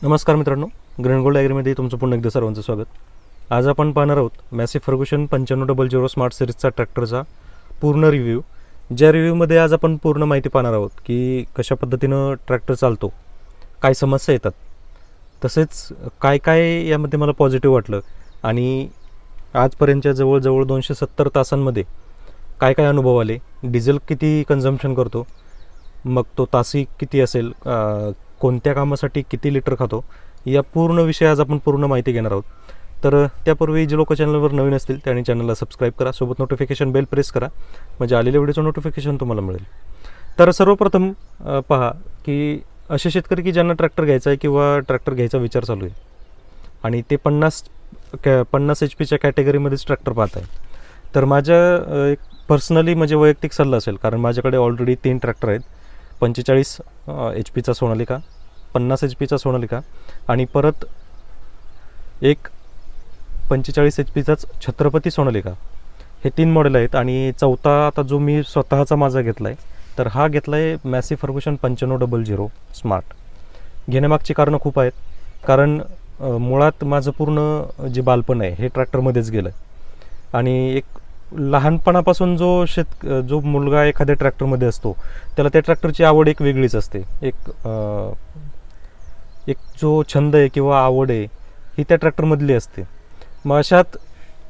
नमस्कार मित्रांनो, green gold ॲग्रीमध्ये तुमचं पुन्हा एकदा सर्वांचं स्वागत. आज आपण पाहणार आहोत मॅसिव्ह फर्ग्युसन 9500 स्मार्ट सिरीजचा ट्रॅक्टरचा पूर्ण रिव्ह्यू. ज्या रिव्ह्यूमध्ये आज आपण पूर्ण माहिती पाहणार आहोत की कशा पद्धतीनं ट्रॅक्टर चालतो, काय समस्या येतात, तसेच काय काय यामध्ये मला पॉझिटिव्ह वाटलं आणि आजपर्यंतच्या जवळजवळ 270 तासांमध्ये काय काय अनुभव आले, डिझेल किती कन्झम्पशन करतो, मग तो तासी किती असेल, कोणत्या कामासाठी किती लिटर खातो, या पूर्ण विषय आज आपण पूर्ण माहिती घेणार आहोत. तर त्यापूर्वी जे लोक चॅनलवर नवीन असतील त्यांनी चॅनलला सबस्क्राईब करा, सोबत नोटिफिकेशन बेल प्रेस करा, म्हणजे आलेल्या व्हिडिओचं नोटिफिकेशन तुम्हाला मिळेल. तर सर्वप्रथम पहा की असे शेतकरी की ज्यांना ट्रॅक्टर घ्यायचा आहे किंवा ट्रॅक्टर घ्यायचा विचार चालू आहे आणि ते 50 HP कॅटेगरीमध्येच ट्रॅक्टर पाहत आहे. तर माझ्या एक पर्सनली म्हणजे वैयक्तिक सल्ला असेल, कारण माझ्याकडे ऑलरेडी 3 ट्रॅक्टर आहेत. 45 HP सोनालिका, 50 HP सोनालिका आणि परत एक 45 HP छत्रपती सोनालिका. हे 3 मॉडेल आहेत आणि चौथा आता जो मी स्वतःचा माझा घेतला आहे, तर हा घेतला आहे मॅसिव्ह फर्ग्युसन 9500 स्मार्ट. घेण्यामागची कारणं खूप आहेत. कारण मुळात माझं पूर्ण जे बालपण आहे हे ट्रॅक्टरमध्येच गेलं आणि एक लहानपणापासून जो मुलगा एखाद्या ट्रॅक्टरमध्ये असतो त्याला त्या ट्रॅक्टरची आवड एक वेगळीच असते. एक जो छंद आहे किंवा आवड आहे ही त्या ट्रॅक्टरमधली असते. मग अशात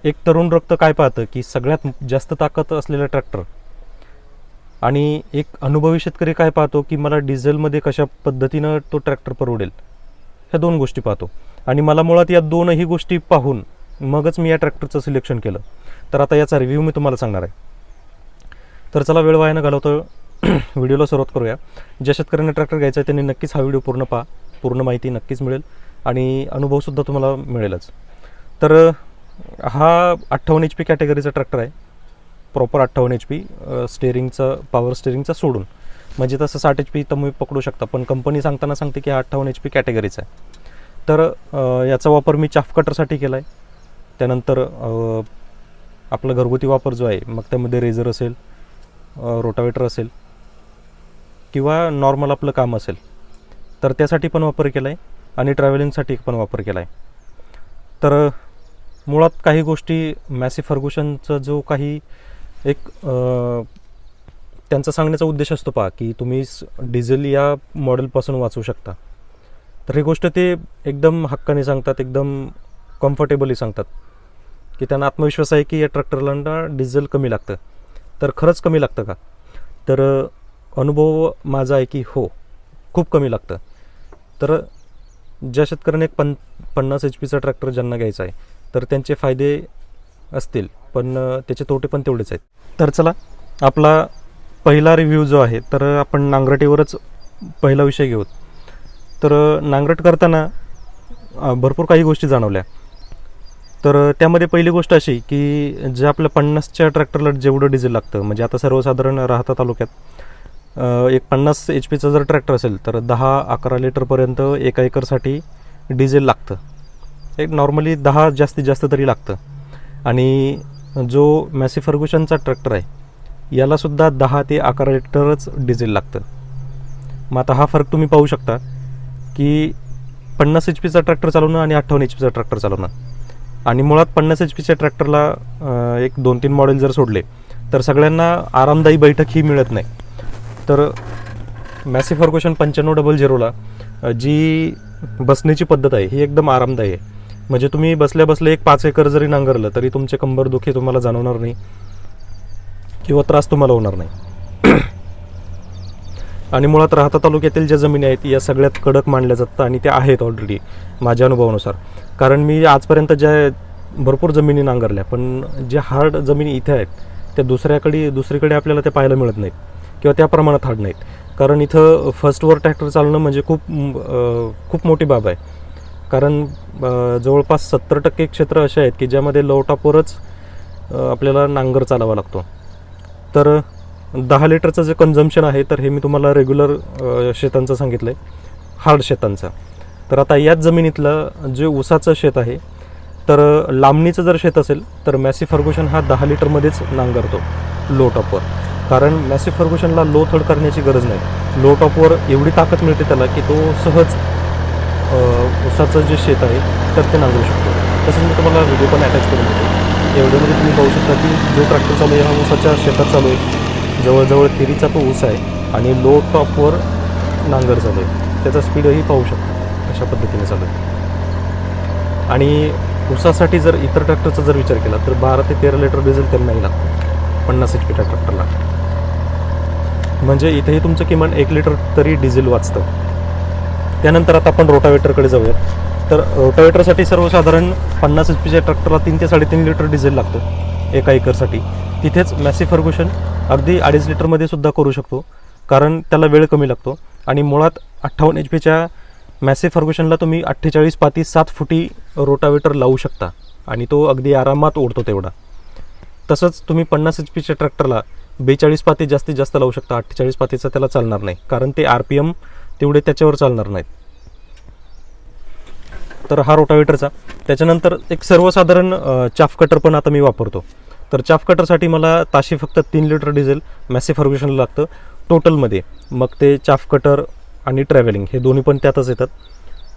एक तरुण रक्त काय पाहतं की सगळ्यात जास्त ताकद असलेला ट्रॅक्टर, आणि एक अनुभवी शेतकरी काय पाहतो की मला डिझेलमध्ये कशा पद्धतीनं तो ट्रॅक्टर परवडेल, ह्या 2 गोष्टी पाहतो. आणि मला मुळात या 2ही गोष्टी पाहून मगच मी या ट्रॅक्टरचं सिलेक्शन केलं. तर आता याचा रिव्ह्यू मी तुम्हाला सांगणार आहे. तर चला वेळ वाया न घालवता व्हिडिओला सुरुवात करूया. ज्या शेतकऱ्यांना ट्रॅक्टर घ्यायचा आहे त्यांनी नक्कीच हा व्हिडिओ पूर्ण पहा, पूर्ण माहिती नक्कीच मिळेल आणि अनुभवसुद्धा तुम्हाला मिळेलच. तर हा 58 HP कॅटेगरीचा ट्रॅक्टर आहे, प्रॉपर 58 HP स्टेअरिंगचं, पॉवर स्टेअरिंगचा सोडून. म्हणजे तसं 60 HP तुम्ही पकडू शकता, पण कंपनी सांगताना सांगते की हा 58 HP कॅटेगरीचा आहे. तर याचा वापर मी चाफ कटरसाठी केला आहे. त्यानंतर आपला घरगुती वापर जो आहे, मग त्यामध्ये रेझर असेल, रोटावेटर असेल किंवा नॉर्मल आपलं काम असेल, तर त्यासाठी पण वापर केला आहे आणि ट्रॅव्हलिंगसाठी पण वापर केला आहे. तर मुळात काही गोष्टी मॅसिव्ह फर्ग्युसनचा जो काही एक त्यांचा सांगण्याचा उद्देश असतो पहा की तुम्ही डिझेल या मॉडेलपासून वाचू शकता. तर ही गोष्ट ते एकदम हक्काने सांगतात, एकदम कम्फर्टेबली सांगतात की त्यांना आत्मविश्वास आहे की या ट्रॅक्टरला डिझेल कमी लागतं. तर खरंच कमी लागतं का? तर अनुभव माझा आहे की हो, खूप कमी लागतं. तर ज्या शेतकऱ्याने एक 50 HP ट्रॅक्टर ज्यांना घ्यायचा आहे तर त्यांचे फायदे असतील, पण त्याचे तोटे पण तेवढेच आहेत. तर चला आपला पहिला रिव्ह्यू जो आहे, तर आपण नांगरटीवरच पहिला विषय घेऊ. तर नांगरट करताना भरपूर काही गोष्टी जाणवल्या. तर त्यामध्ये पहिली गोष्ट अशी की जे आपल्या 50च्या ट्रॅक्टरला जेवढं डिझेल लागतं, म्हणजे आता सर्वसाधारण राहता तालुक्यात एक 50 HP जर ट्रॅक्टर असेल तर 10-11 लिटरपर्यंत एका एकरसाठी डिझेल लागतं. एक नॉर्मली 10 जास्तीत जास्त तरी लागतं. आणि जो मॅसिव्ह फर्ग्युसनचा ट्रॅक्टर आहे यालासुद्धा 10 ते 11 लिटरच डिझेल लागतं. मग आता हा फरक तुम्ही पाहू शकता की 50 HP ट्रॅक्टर चालवणं आणि 58 HP ट्रॅक्टर चालवणं. आणि मुळात 50 HP ट्रॅक्टरला एक 2-3 मॉडेल जर सोडले तर सगळ्यांना आरामदायी बैठक ही मिळत नाही. तर मॅसिव्ह फर्ग्युसन 9500ला जी बसण्याची पद्धत आहे ही एकदम आरामदायी आहे. म्हणजे तुम्ही बसल्या बसल्या एक 5 एकर जरी नांगरलं तरी तुमचे कंबरदुखी तुम्हाला जाणवणार नाही किंवा त्रास तुम्हाला होणार नाही. आणि मुळात राहता तालुक्यातील ज्या जमिनी आहेत या सगळ्यात कडक मानल्या जातात आणि त्या आहेत ऑलरेडी माझ्या अनुभवानुसार. कारण मी आजपर्यंत ज्या भरपूर जमिनी नांगरल्या, पण ज्या हार्ड जमिनी इथे आहेत त्या दुसरीकडे आपल्याला त्या पाहायला मिळत नाहीत किंवा त्या प्रमाणात हार्ड नाहीत. कारण इथं फर्स्टवर ट्रॅक्टर चालवणं म्हणजे खूप मोठी बाब आहे. कारण जवळपास 70% क्षेत्र असे आहेत की ज्यामध्ये लो टॉपवरच आपल्याला नांगर चालवावा लागतो. तर 10 लिटरचं जे कन्झम्पशन आहे तर हे मी तुम्हाला रेग्युलर शेतांचं सांगितलं आहे, हार्ड शेतांचं. तर आता याच जमिनीतलं जे ऊसाचं शेत आहे, तर लांबणीचं जर शेत असेल तर मॅसिव्ह फर्ग्युसन हा 10 लिटरमध्येच नांगरतो लो टॉपवर. कारण मॅसिव्ह फर्ग्युसनला लो थड करण्याची गरज नाही. लो टॉपवर एवढी ताकद मिळते त्याला की तो सहज ऊसाचं जे शेत आहे तर ते नांगरू शकतो. तसंच मी तुम्हाला व्हिडिओ पण अटॅच करून देतो. या व्हिडिओमध्ये तुम्ही पाहू शकता की जो ट्रॅक्टर चालू आहे हा ऊसाच्या शेतात चालू आहे. जवळजवळ तेरीचा तो ऊस आहे आणि लो टॉपवर नांगर चालू आहे. त्याचा स्पीडही पाहू शकता अशा पद्धतीने चालू आहे. आणि ऊसासाठी जर इतर ट्रॅक्टरचा जर विचार केला तर 12 ते 13 लिटर डिझेल त्यांनाही लागतं 50 HP ट्रॅक्टरला. म्हणजे इथेही तुमचं किमान 1 लिटर तरी डिझेल वाचतं. त्यानंतर आता आपण रोटावेटरकडे जाऊयात. तर रोटावेटरसाठी सर्वसाधारण 50 HPच्या ट्रॅक्टरला 3 ते 3.5 लिटर डिझेल लागतं एका एकरसाठी. तिथेच मॅसी फर्ग्युसन अगदी 2.5 लिटरमध्ये सुद्धा करू शकतो, कारण त्याला वेळ कमी लागतो. आणि मुळात 58 HPच्या मॅसी फर्ग्युसनला तुम्ही 48 पाती 7 फुटी रोटावेटर लावू शकता आणि तो अगदी आरामात ओढतो तेवढा. तसंच तुम्ही 50 HPच्या ट्रॅक्टरला 42 पाती जास्तीत जास्त लावू शकता. 48 पातीचा त्याला चालणार नाही, कारण ते RPM तेवढे त्याच्यावर चालणार नाहीत. तर हा रोटावेटरचा. त्याच्यानंतर एक सर्वसाधारण चाफ कटर पण आता मी वापरतो. तर चाफ कटरसाठी मला ताशी फक्त 3 लिटर डिझेल मॅसी फर्ग्युसनला लागतं टोटलमध्ये. मग ते चाफ कटर आणि ट्रॅव्हलिंग हे दोन्ही पण त्यातच येतात.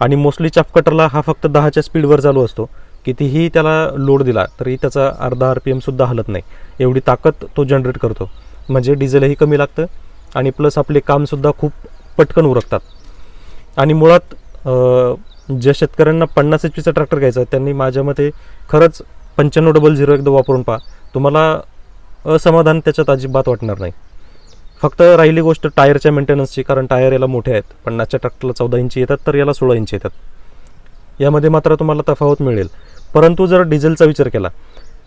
आणि मोस्टली चाफ कटरला हा फक्त 10च्या स्पीडवर चालू असतो. कितीही त्याला लोड दिला तरी त्याचा अर्धा RPM सुद्धा हलत नाही, एवढी ताकद तो जनरेट करतो. म्हणजे डिझेलही कमी लागतं आणि प्लस आपले कामसुद्धा खूप पटकन उरकतात. आणि मुळात ज्या शेतकऱ्यांना 50 HPचा ट्रॅक्टर घ्यायचा आहे त्यांनी माझ्या मते खरंच 9500 एकदा वापरून पहा. तुम्हाला असमाधान त्याच्यात अजिबात वाटणार नाही. फक्त राहिली गोष्ट टायरच्या मेंटेनन्सची, कारण टायर याला मोठे आहेत. 50च्या ट्रॅक्टरला 14 इंची येतात तर याला 16 इंची येतात. यामध्ये मात्र तुम्हाला तफावत मिळेल. परंतु जर डिझेलचा विचार केला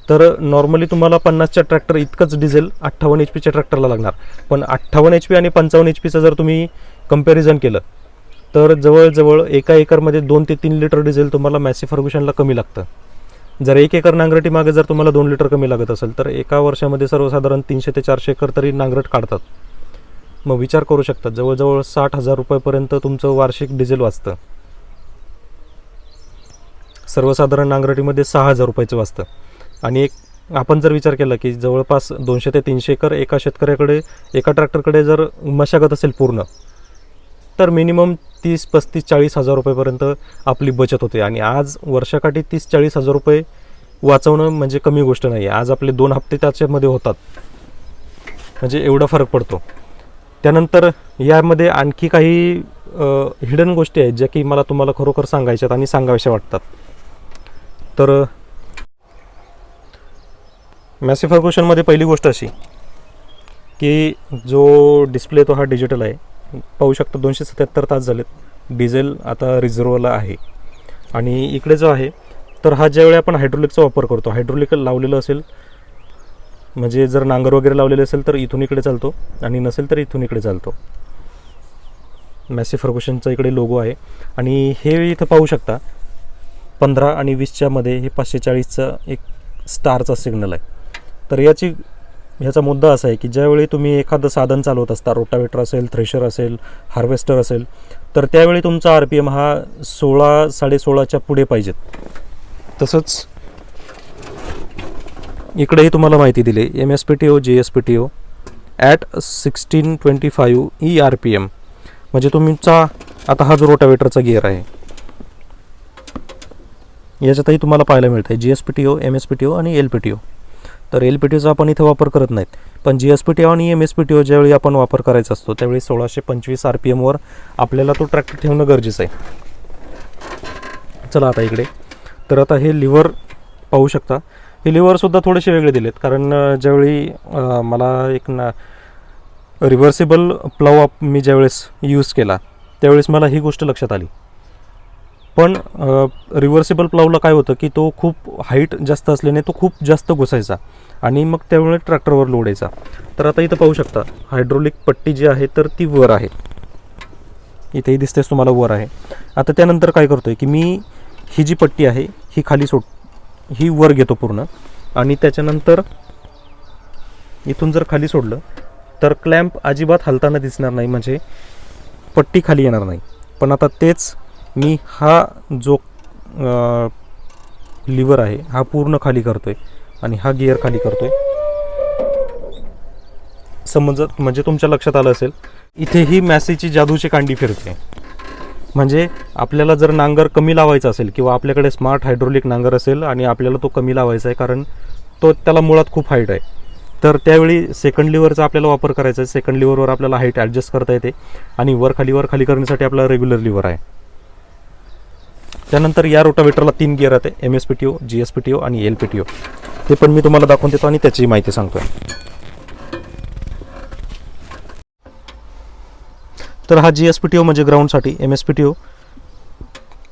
तर नॉर्मली तुम्हाला 50च्या ट्रॅक्टर इतकंच डिझेल 58 HPच्या ट्रॅक्टरला लागणार. पण 58 HP आणि 55 HPचं जर तुम्ही कंपॅरिझन केलं तर जवळजवळ एका एकरमध्ये 2 ते 3 लिटर डिझेल तुम्हाला मॅसी फर्ग्युसनला कमी लागतं. जर 1 एकर नांगरटी मागे जर तुम्हाला 2 लिटर कमी लागत असेल तर एका वर्षामध्ये सर्वसाधारण 300 ते 400 एकर तरी नांगरट काढतात. मग विचार करू शकता, जवळजवळ 60,000 रुपयेपर्यंत तुमचं वार्षिक डिझेल वाचतं. सर्वसाधारण नांगरटीमध्ये 6,000 रुपयाचं वाचतं. आणि एक आपण जर विचार केला की जवळपास 200 ते 300 एकर एका शेतकऱ्याकडे एका ट्रॅक्टरकडे जर मशागत असेल पूर्ण, तर मिनिमम 30, 35, 40,000 रुपयेपर्यंत आपली बचत होते. आणि आज वर्षाकाठी 30-40,000 रुपये वाचवणं म्हणजे कमी गोष्ट नाही आहे. आज आपले 2 हप्ते त्याच्यामध्ये होतात, म्हणजे एवढा फरक पडतो. त्यानंतर यामध्ये आणखी काही हिडन गोष्टी आहेत ज्या की मला तुम्हाला खरोखर सांगायच्यात आणि सांगाव्याशा वाटतात. तर मॅसी फर्ग्युसनमध्ये पहिली गोष्ट अशी की जो डिस्प्ले तो हा डिजिटल आहे. पाहू शकता 277 तास झालेत. डिझेल आता रिझर्वला आहे. आणि इकडे जो आहे तर हा ज्यावेळी आपण हायड्रोलिकचा वापर करतो, हायड्रोलिक लावलेलं असेल म्हणजे जर नांगर वगैरे लावलेले असेल तर इथून इकडे चालतो आणि नसेल तर इथून इकडे चालतो. मॅसी फर्ग्युसनचा इकडे लोगो आहे. आणि हे इथं पाहू शकता 15 आणि 20च्या मध्ये हे 540चा एक स्टारचा सिग्नल आहे. तर ह्याचा मुद्दा असा आहे की ज्यावेळी तुम्ही एखादं साधन चालवत असता, रोटावेटर असेल, थ्रेशर असेल, हार्वेस्टर असेल, तर त्यावेळी तुमचा RPM हा 16-16.5च्या पुढे पाहिजेत. तसंच इकडेही तुम्हाला माहिती दिली MSPTO GSPTO ॲट 1625 ERPM. म्हणजे तुमचा आता हा जो रोटावेटरचा गिअर आहे याच्यातही तुम्हाला पाहायला मिळतं आहे GSPTO, MSPTO आणि LPTO. तर LPTOचा आपण इथं वापर करत नाहीत, पण GSPTO आणि MSPTO ज्यावेळी आपण वापर करायचा असतो त्यावेळी 1625 RPMवर आपल्याला तो ट्रॅक्टर ठेवणं गरजेचं आहे. चला आता इकडे. तर आता हे लिव्हर पाहू शकता. हे लिव्हरसुद्धा थोडेसे वेगळे दिलेत, कारण ज्यावेळी मला एक रिव्हर्सिबल प्लाव मी ज्यावेळेस यूज केला त्यावेळेस मला ही गोष्ट लक्षात आली. पण रिव्हर्सिबल प्लावला काय होतं की तो खूप हाईट जास्त असल्याने तो खूप जास्त घुसायचा आणि मग त्यामुळे ट्रॅक्टरवर लोड यायचा. तर आता इथं पाहू शकता हायड्रोलिक पट्टी जी आहे तर ती वर आहे. इथेही दिसतेच तुम्हाला वर आहे. आता त्यानंतर काय करतोय की मी ही जी पट्टी आहे ही खाली ही वर घेतो पूर्ण. आणि त्याच्यानंतर इथून जर खाली सोडलं तर क्लॅम्प अजिबात हलताना दिसणार नाही, म्हणजे पट्टी खाली येणार नाही. पण आता तेच मी हा जो लिव्हर आहे हा पूर्ण खाली करतोय आणि हा गिअर खाली करतोय. समज म्हणजे तुमच्या लक्षात आलं असेल इथे ही मॅसीची जादूची कांडी फिरते. म्हणजे आपल्याला जर नांगर कमी लावायचा असेल किंवा आपल्याकडे स्मार्ट हायड्रोलिक नांगर असेल आणि आपल्याला तो कमी लावायचा आहे कारण त्याला मुळात खूप हाईट आहे, तर त्यावेळी सेकंड लिव्हरचा आपल्याला वापर करायचा आहे. सेकंड लिव्हरवर आपल्याला हाईट ॲडजस्ट करता येते आणि वर खाली करण्यासाठी आपला रेग्युलर लिव्हर आहे. त्यानंतर या रोटावेटरला 3 गिअर आहेत, MSPTO, GSPTO आणि LPTO. ते पण मी तुम्हाला दाखवून देतो आणि त्याची माहिती सांगतो. तर हा GSPTO म्हणजे ग्राउंडसाठी, MSPTO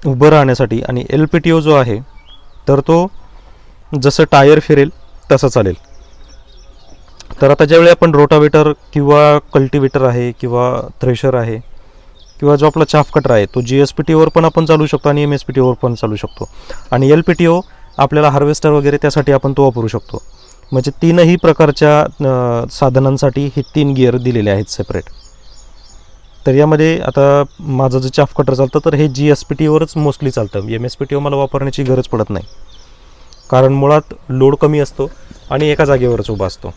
उभं राहण्यासाठी आणि LPTO जो आहे तर तो जसं टायर फिरेल तसं चालेल. तर आता ज्यावेळी आपण रोटावेटर किंवा कल्टिवेटर आहे किंवा थ्रेशर आहे किंवा जो आपला चाफ कटर आहे तो GSPTOवर पण आपण चालू शकतो आणि MSPTOवर पण चालू शकतो. आणि LPTO आपल्याला हार्वेस्टर वगैरे त्यासाठी आपण तो वापरू शकतो. म्हणजे 3ही प्रकारच्या साधनांसाठी हे 3 गिअर दिलेले आहेत सेपरेट. तर यामध्ये आता माझं जे चाफ कटर चालतं तर हे GSPTOवरच मोस्टली चालतं. MSPTO मला वापरण्याची गरज पडत नाही कारण मुळात लोड कमी असतो आणि एका जागेवरच उभा असतो.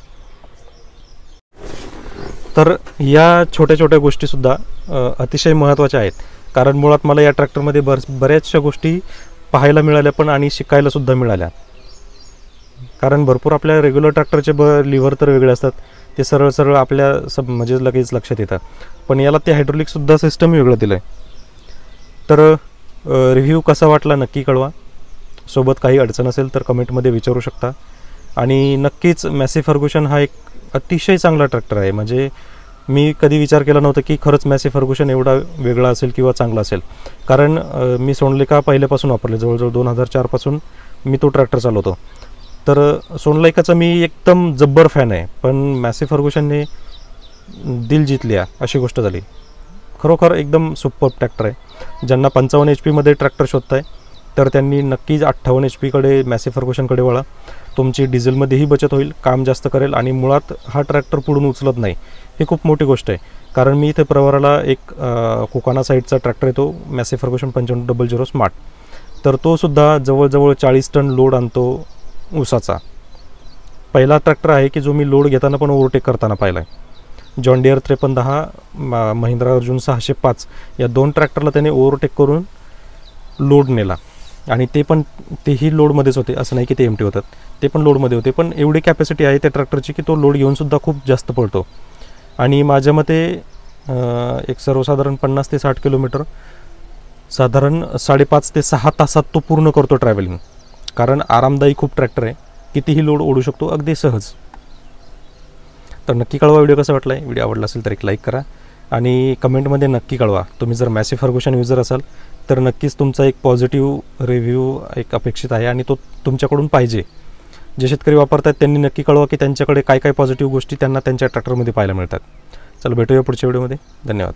तर या छोट्या छोट्या गोष्टीसुद्धा अतिशय महत्त्वाच्या आहेत कारण मुळात मला या ट्रॅक्टरमध्ये बऱ्याचशा गोष्टी पाहायला मिळाल्या पण आणि शिकायलासुद्धा मिळाल्या. कारण भरपूर आपल्या रेग्युलर ट्रॅक्टरचे लिव्हर तर वेगळे असतात, ते सरळ आपल्या म्हणजे लगेच लक्षात येतात, पण याला ते हायड्रोलिकसुद्धा सिस्टम वेगळं दिलं आहे. तर रिव्ह्यू कसा वाटला नक्की कळवा. सोबत काही अडचण असेल तर कमेंटमध्ये विचारू शकता. आणि नक्कीच मॅसी फर्ग्युसन हा एक अतिशय चांगला ट्रॅक्टर आहे. म्हणजे मी कधी विचार केला नव्हता की खरंच मॅसी फर्ग्युसन एवढा वेगळा असेल किंवा चांगला असेल. कारण मी सोनालिका पहिल्यापासून वापरले, जवळजवळ 2004 पासून मी तो ट्रॅक्टर चालवतो. तर सोनालिकाचा मी एकदम जब्बर फॅन आहे, पण मॅसी फर्ग्युसनने दिल जितल्या अशी गोष्ट झाली. खरोखर एकदम सुपर ट्रॅक्टर आहे. ज्यांना 55 HP मध्ये ट्रॅक्टर शोधताय तर त्यांनी नक्कीच 58 HP कडे मॅसी फर्ग्युसनकडे वळा. तुमची डिझेलमध्येही बचत होईल, काम जास्त करेल आणि मुळात हा ट्रॅक्टर पुढून उचलत नाही, ही खूप मोठी गोष्ट आहे. कारण मी इथे प्रवाराला एक कोकाना साईडचा ट्रॅक्टर येतो मॅसी फर्ग्युसन 5500 स्मार्ट, तर तो सुद्धा जवळजवळ 40 टन लोड आणतो ऊसाचा. पहिला ट्रॅक्टर आहे की जो मी लोड घेताना पण ओव्हरटेक करताना पाहिला आहे. जॉन डिअर 5310, महिंद्रा अर्जुन 605 या 2 ट्रॅक्टरला त्याने ओव्हरटेक करून लोड नेला आणि तेही लोडमध्येच होते, असं नाही की ते एमटी होतात, ते पण लोडमध्ये होते. पण एवढी कॅपॅसिटी आहे त्या ट्रॅक्टरची की तो लोड घेऊनसुद्धा खूप जास्त पळतो. आणि माझ्या मते एक सर्वसाधारण 50 ते 60 किलोमीटर साधारण 5.5 ते 6 तासात तो पूर्ण करतो ट्रॅव्हलिंग. कारण आरामदायी खूप ट्रॅक्टर आहे, कितीही लोड ओढू शकतो अगदी सहज. तर नक्की कळवा व्हिडिओ कसा वाटला आहे. व्हिडिओ आवडला असेल तर एक लाईक करा आणि कमेंटमध्ये नक्की कळवा. तुम्ही जर मॅसी फर्ग्युसन युजर असाल तर नक्कीच तुमचा एक पॉझिटिव्ह रिव्ह्यू एक अपेक्षित आहे आणि तो तुमच्याकडून पाहिजे. जे शेतकरी वापरतात त्यांनी नक्की कळवा की त्यांच्याकडे काय काय पॉझिटिव्ह गोष्टी त्यांना त्यांच्या ट्रॅक्टरमध्ये पाहायला मिळतात. चला भेटूया पुढच्या व्हिडिओमध्ये. धन्यवाद.